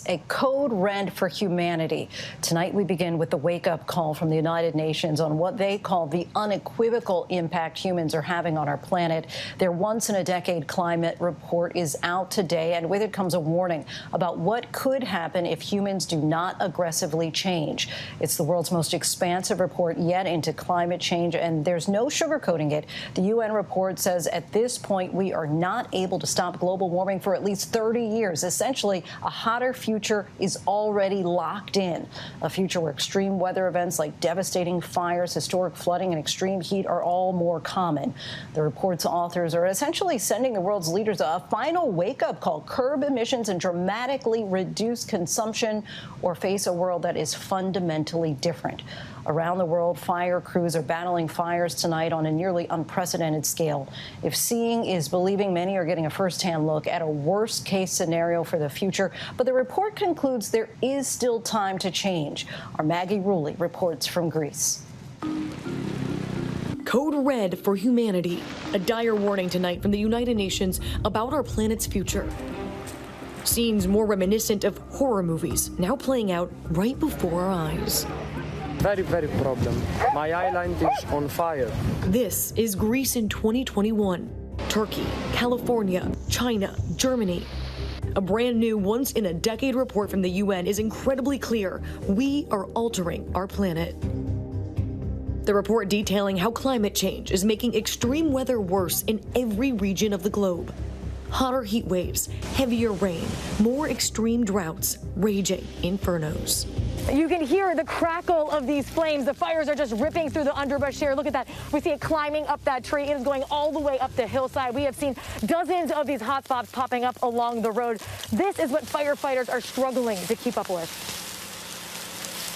A code red for humanity. Tonight, we begin with the wake-up call from the United Nations on what they call the unequivocal impact humans are having on our planet. Their once-in-a-decade climate report is out today, and with it comes a warning about what could happen if humans do not aggressively change. It's the world's most expansive report yet into climate change, and there's no sugarcoating it. The UN report says at this point, we are not able to stop global warming for at least 30 years. Essentially, a hotter future is already locked in, a future where extreme weather events like devastating fires, historic flooding, and extreme heat are all more common. The report's authors are essentially sending the world's leaders a final wake-up call: curb emissions and dramatically reduce consumption, or face a world that is fundamentally different. Around the world, fire crews are battling fires tonight on a nearly unprecedented scale. If seeing is believing, many are getting a first-hand look at a worst-case scenario for the future. But the report concludes there is still time to change. Our Maggie Rulli reports from Greece. Code red for humanity. A dire warning tonight from the United Nations about our planet's future. Scenes more reminiscent of horror movies now playing out right before our eyes. Very problem. My island is on fire. This is Greece in 2021. Turkey, California, China, Germany. A brand new once-in-a-decade report from the UN is incredibly clear. We are altering our planet. The report detailing how climate change is making extreme weather worse in every region of the globe. Hotter heat waves, heavier rain, more extreme droughts, raging infernos. You can hear the crackle of these flames. The fires are just ripping through the underbrush here. Look at that. We see it climbing up that tree. It is going all the way up the hillside. We have seen dozens of these hot spots popping up along the road. This is what firefighters are struggling to keep up with.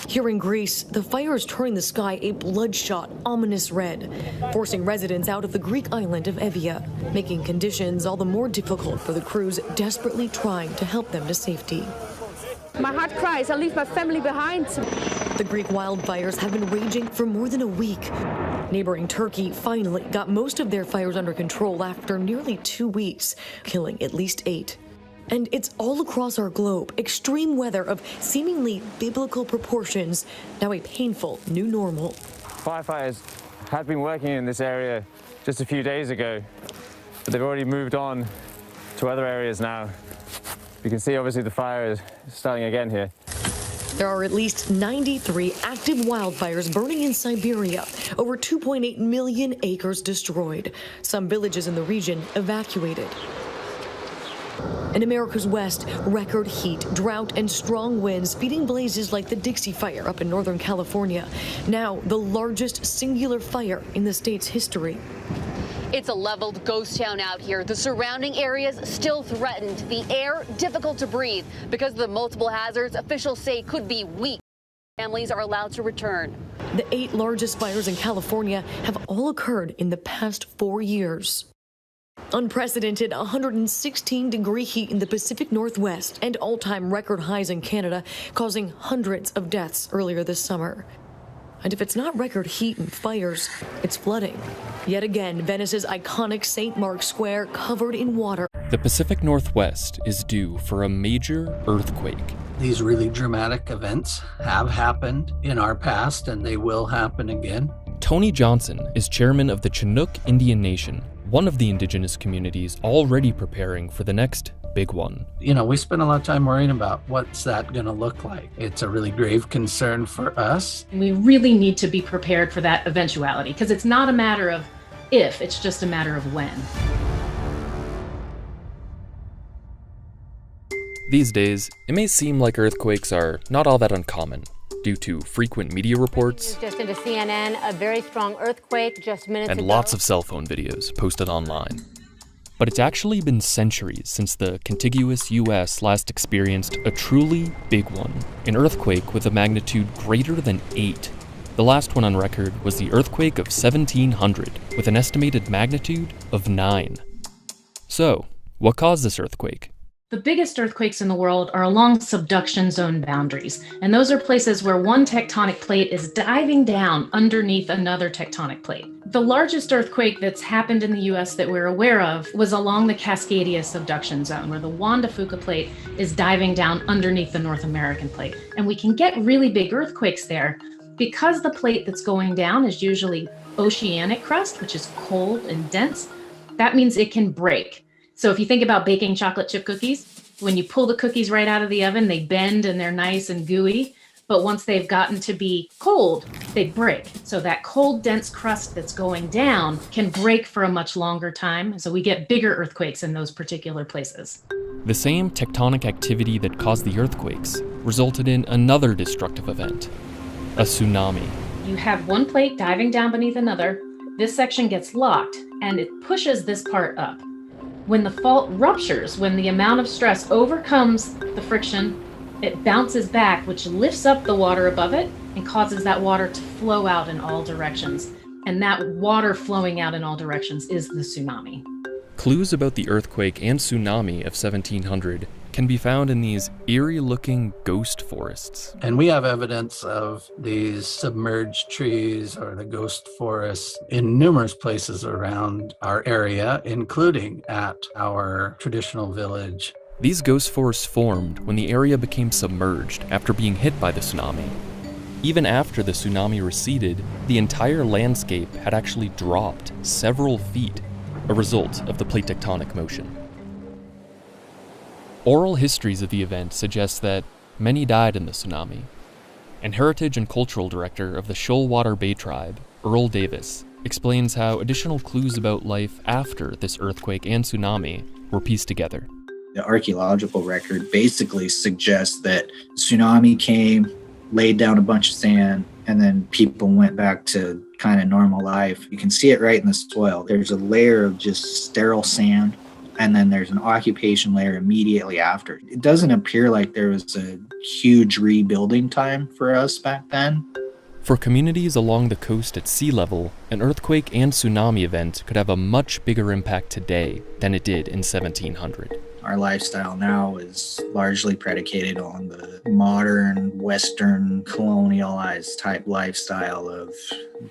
Here in Greece, the fire is turning the sky a bloodshot, ominous red, forcing residents out of the Greek island of Evia, making conditions all the more difficult for the crews desperately trying to help them to safety. My heart cries. I leave my family behind. The Greek wildfires have been raging for more than a week. Neighboring Turkey finally got most of their fires under control after nearly 2 weeks, killing at least 8. And it's all across our globe. Extreme weather of seemingly biblical proportions, now a painful new normal. Firefighters had been working in this area just a few days ago, but they've already moved on to other areas now. You can see, obviously, the fire is starting again here. There are at least 93 active wildfires burning in Siberia, over 2.8 million acres destroyed, some villages in the region evacuated. In America's West, record heat, drought, and strong winds feeding blazes like the Dixie Fire up in Northern California, now the largest singular fire in the state's history. It's a leveled ghost town out here. The surrounding areas still threatened. The air difficult to breathe because of the multiple hazards officials say could be weeks. Families are allowed to return. The 8 largest fires in California have all occurred in the past 4 years. Unprecedented 116-degree heat in the Pacific Northwest and all-time record highs in Canada, causing hundreds of deaths earlier this summer. And if it's not record heat and fires, it's flooding. Yet again, Venice's iconic St. Mark's Square covered in water. The Pacific Northwest is due for a major earthquake. These really dramatic events have happened in our past, and they will happen again. Tony Johnson is chairman of the Chinook Indian Nation, one of the indigenous communities already preparing for the next big one. You know, we spend a lot of time worrying about what's that going to look like. It's a really grave concern for us. We really need to be prepared for that eventuality, because it's not a matter of if, it's just a matter of when. These days, it may seem like earthquakes are not all that uncommon due to frequent media reports just into CNN, a very strong earthquake just minutes and ago. Lots of cell phone videos posted online. But it's actually been centuries since the contiguous US last experienced a truly big one, an earthquake with a magnitude greater than 8. The last one on record was the earthquake of 1700, with an estimated magnitude of 9. So, what caused this earthquake? The biggest earthquakes in the world are along subduction zone boundaries, and those are places where one tectonic plate is diving down underneath another tectonic plate. The largest earthquake that's happened in the US that we're aware of was along the Cascadia subduction zone, where the Juan de Fuca plate is diving down underneath the North American plate. And we can get really big earthquakes there because the plate that's going down is usually oceanic crust, which is cold and dense. That means it can break. So if you think about baking chocolate chip cookies, when you pull the cookies right out of the oven, they bend and they're nice and gooey. But once they've gotten to be cold, they break. So that cold, dense crust that's going down can break for a much longer time. So we get bigger earthquakes in those particular places. The same tectonic activity that caused the earthquakes resulted in another destructive event, a tsunami. You have one plate diving down beneath another. This section gets locked and it pushes this part up. When the fault ruptures, when the amount of stress overcomes the friction, it bounces back, which lifts up the water above it and causes that water to flow out in all directions. And that water flowing out in all directions is the tsunami. Clues about the earthquake and tsunami of 1700 can be found in these eerie-looking ghost forests. And we have evidence of these submerged trees or the ghost forests in numerous places around our area, including at our traditional village. These ghost forests formed when the area became submerged after being hit by the tsunami. Even after the tsunami receded, the entire landscape had actually dropped several feet, a result of the plate tectonic motion. Oral histories of the event suggest that many died in the tsunami, and Heritage and Cultural Director of the Shoalwater Bay Tribe, Earl Davis, explains how additional clues about life after this earthquake and tsunami were pieced together. The archaeological record basically suggests that tsunami came, laid down a bunch of sand, and then people went back to kind of normal life. You can see it right in the soil. There's a layer of just sterile sand, and then there's an occupation layer immediately after. It doesn't appear like there was a huge rebuilding time for us back then. For communities along the coast at sea level, an earthquake and tsunami event could have a much bigger impact today than it did in 1700. Our lifestyle now is largely predicated on the modern, Western, colonialized type lifestyle of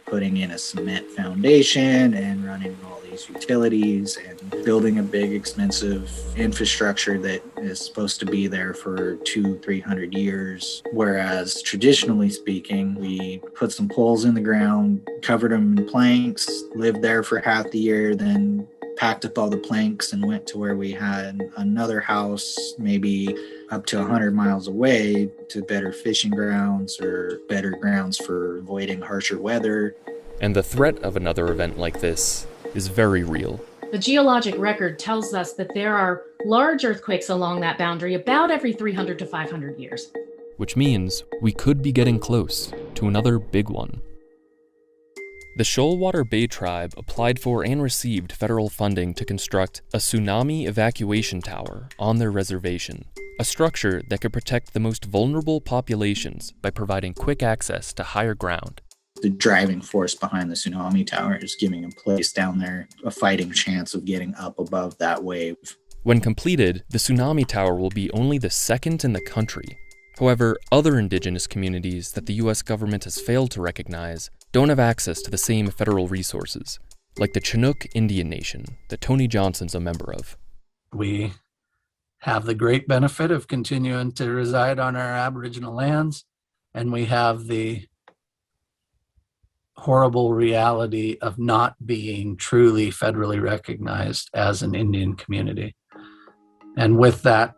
putting in a cement foundation and running all these utilities and building a big, expensive infrastructure that is supposed to be there for 200-300 years. Whereas traditionally speaking, we put some poles in the ground, covered them in planks, lived there for half the year, then packed up all the planks and went to where we had another house, maybe up to 100 miles away, to better fishing grounds or better grounds for avoiding harsher weather. And the threat of another event like this is very real. The geologic record tells us that there are large earthquakes along that boundary about every 300 to 500 years. Which means we could be getting close to another big one. The Shoalwater Bay Tribe applied for and received federal funding to construct a tsunami evacuation tower on their reservation, a structure that could protect the most vulnerable populations by providing quick access to higher ground. The driving force behind the tsunami tower is giving a place down there a fighting chance of getting up above that wave. When completed, the tsunami tower will be only the second in the country. However, other indigenous communities that the US government has failed to recognize don't have access to the same federal resources, like the Chinook Indian Nation that Tony Johnson's a member of. We have the great benefit of continuing to reside on our Aboriginal lands, and we have the horrible reality of not being truly federally recognized as an Indian community. And with that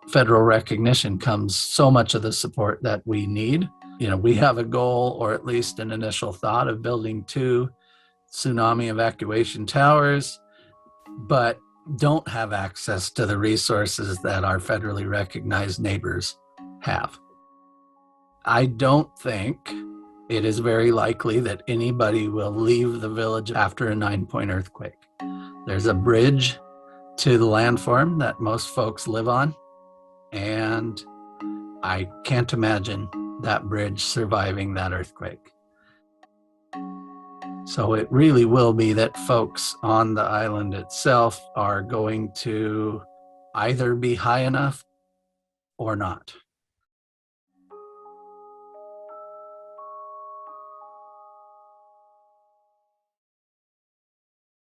federal recognition comes so much of the support that we need. You know, we have a goal, or at least an initial thought, of building 2 tsunami evacuation towers, but don't have access to the resources that our federally recognized neighbors have. I don't think it is very likely that anybody will leave the village after a 9-point earthquake. There's a bridge to the landform that most folks live on, and I can't imagine that bridge surviving that earthquake. So it really will be that folks on the island itself are going to either be high enough or not.